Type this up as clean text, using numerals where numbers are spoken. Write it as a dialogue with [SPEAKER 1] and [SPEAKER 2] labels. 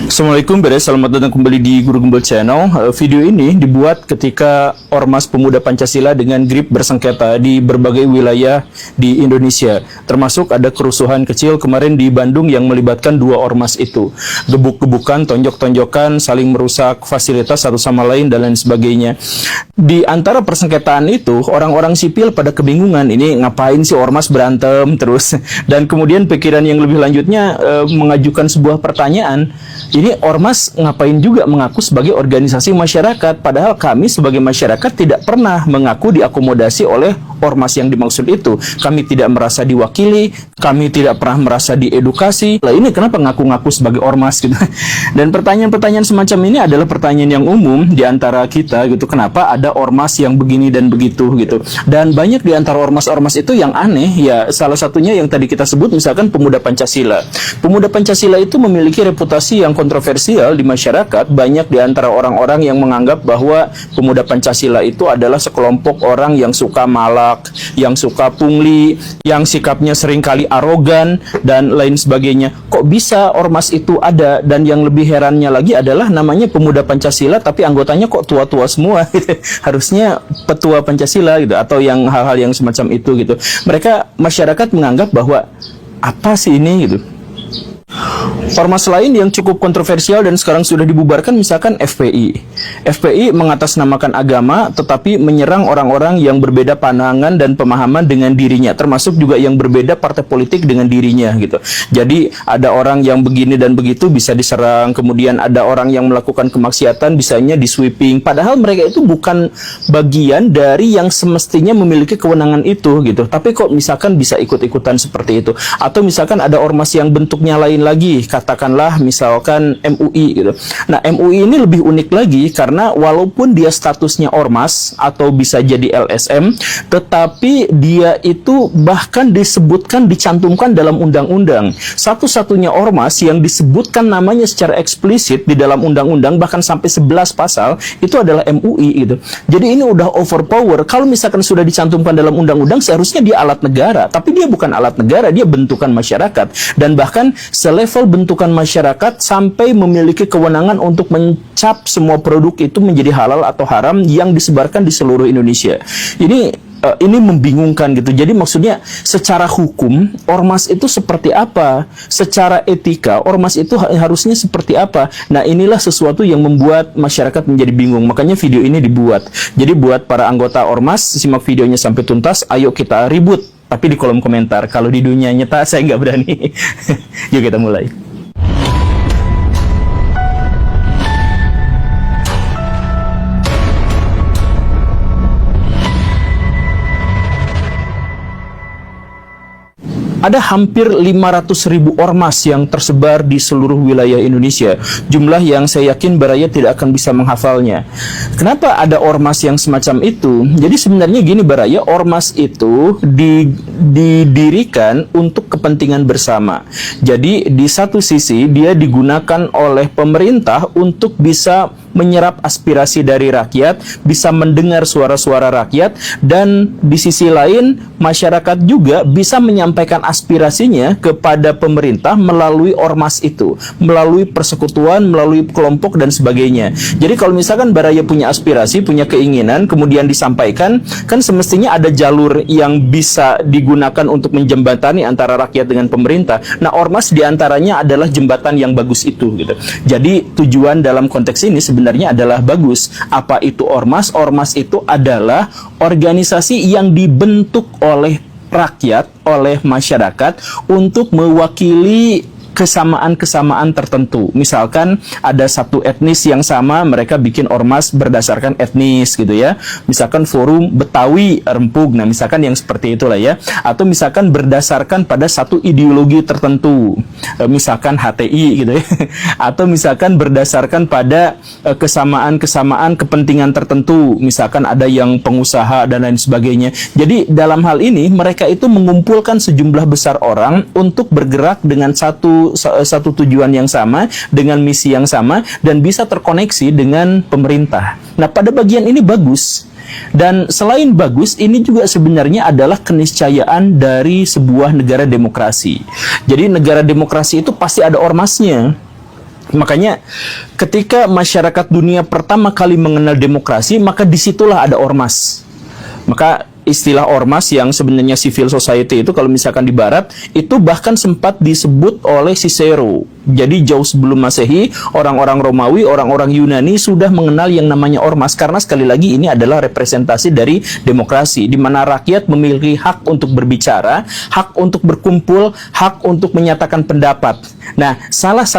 [SPEAKER 1] Assalamualaikum, selamat datang kembali di Guru Gembel Channel. Video ini dibuat ketika Ormas Pemuda Pancasila dengan grip bersengketa di berbagai wilayah di Indonesia. Termasuk ada kerusuhan kecil kemarin di Bandung yang melibatkan dua ormas itu. Gebuk-gebukan, tonjok-tonjokan, saling merusak fasilitas satu sama lain, dan lain sebagainya. Di antara persengketaan itu, orang-orang sipil pada kebingungan, ini ngapain sih ormas berantem terus. Dan kemudian pikiran yang lebih lanjutnya mengajukan sebuah pertanyaan. Ini ormas ngapain juga mengaku sebagai organisasi masyarakat, padahal kami sebagai masyarakat tidak pernah mengaku diakomodasi oleh ormas yang dimaksud itu. Kami tidak merasa diwakili, kami tidak pernah merasa diedukasi. Lah ini kenapa ngaku-ngaku sebagai ormas gitu. Dan pertanyaan-pertanyaan semacam ini adalah pertanyaan yang umum di antara kita gitu. Kenapa ada ormas yang begini dan begitu gitu. Dan banyak di antara ormas-ormas itu yang aneh, ya salah satunya yang tadi kita sebut misalkan Pemuda Pancasila. Pemuda Pancasila itu memiliki reputasi yang kontroversial di masyarakat. Banyak di antara orang-orang yang menganggap bahwa Pemuda Pancasila itu adalah sekelompok orang yang suka malak, yang suka pungli, yang sikapnya seringkali arogan, dan lain sebagainya. Kok bisa ormas itu ada? Dan yang lebih herannya lagi adalah namanya Pemuda Pancasila, tapi anggotanya kok tua-tua semua. Harusnya petua Pancasila gitu, atau yang hal-hal yang semacam itu gitu. Masyarakat menganggap bahwa apa sih ini gitu. Ormas lain yang cukup kontroversial dan sekarang sudah dibubarkan misalkan FPI. FPI mengatasnamakan agama tetapi menyerang orang-orang yang berbeda pandangan dan pemahaman dengan dirinya, termasuk juga yang berbeda partai politik dengan dirinya gitu. Jadi ada orang yang begini dan begitu bisa diserang, kemudian ada orang yang melakukan kemaksiatan bisanya di sweeping, padahal mereka itu bukan bagian dari yang semestinya memiliki kewenangan itu gitu. Tapi kok misalkan bisa ikut-ikutan seperti itu. Atau misalkan ada ormas yang bentuknya lain lagi, katakanlah misalkan MUI gitu. Nah, MUI ini lebih unik lagi karena walaupun dia statusnya ormas atau bisa jadi LSM, tetapi dia itu bahkan dicantumkan dalam undang-undang. Satu-satunya ormas yang disebutkan namanya secara eksplisit di dalam undang-undang bahkan sampai 11 pasal itu adalah MUI gitu. Jadi ini udah overpower. Kalau misalkan sudah dicantumkan dalam undang-undang seharusnya dia alat negara, tapi dia bukan alat negara, dia bentukan masyarakat. Dan bahkan selevel bentukan masyarakat sampai memiliki kewenangan untuk mencap semua produk itu menjadi halal atau haram yang disebarkan di seluruh Indonesia. Ini membingungkan gitu. Jadi maksudnya secara hukum ormas itu seperti apa? Secara etika ormas itu harusnya seperti apa? Nah, inilah sesuatu yang membuat masyarakat menjadi bingung. Makanya video ini dibuat. Jadi buat para anggota ormas, simak videonya sampai tuntas. Ayo kita ribut. Tapi di kolom komentar. Kalau di dunia nyata saya nggak berani. Yuk kita mulai. Ada hampir 500.000 ormas yang tersebar di seluruh wilayah Indonesia. Jumlah yang saya yakin Baraya tidak akan bisa menghafalnya. Kenapa ada ormas yang semacam itu? Jadi sebenarnya gini Baraya, ormas itu didirikan untuk kepentingan bersama. Jadi di satu sisi dia digunakan oleh pemerintah untuk bisa menyerap aspirasi dari rakyat, bisa mendengar suara-suara rakyat, dan di sisi lain masyarakat juga bisa menyampaikan aspirasinya kepada pemerintah melalui ormas itu, melalui persekutuan, melalui kelompok dan sebagainya. Jadi kalau misalkan Baraya punya aspirasi, punya keinginan, kemudian disampaikan, kan semestinya ada jalur yang bisa digunakan untuk menjembatani antara rakyat dengan pemerintah. Nah, ormas diantaranya adalah jembatan yang bagus itu gitu. Jadi tujuan dalam konteks ini sebenarnya adalah bagus. Apa itu ormas? Ormas itu adalah organisasi yang dibentuk oleh rakyat, oleh masyarakat untuk mewakili kesamaan-kesamaan tertentu. Misalkan ada satu etnis yang sama, mereka bikin ormas berdasarkan etnis gitu ya. Misalkan forum Betawi Rempug, nah misalkan yang seperti itulah ya. Atau misalkan berdasarkan pada satu ideologi tertentu, misalkan HTI gitu ya. Atau misalkan berdasarkan pada kesamaan-kesamaan kepentingan tertentu, misalkan ada yang pengusaha dan lain sebagainya. Jadi dalam hal ini mereka itu mengumpulkan sejumlah besar orang untuk bergerak dengan satu tujuan yang sama, dengan misi yang sama, dan bisa terkoneksi dengan pemerintah. Nah, pada bagian ini bagus. Dan selain bagus, ini juga sebenarnya adalah keniscayaan dari sebuah negara demokrasi. Jadi negara demokrasi itu pasti ada ormasnya. Makanya ketika masyarakat dunia pertama kali mengenal demokrasi, maka disitulah ada ormas. Maka istilah ormas yang sebenarnya civil society itu kalau misalkan di barat itu bahkan sempat disebut oleh Cicero. Jadi jauh sebelum Masehi, orang-orang Romawi, orang-orang Yunani sudah mengenal yang namanya ormas, karena sekali lagi ini adalah representasi dari demokrasi di mana rakyat memiliki hak untuk berbicara, hak untuk berkumpul, hak untuk menyatakan pendapat. Nah, salah satu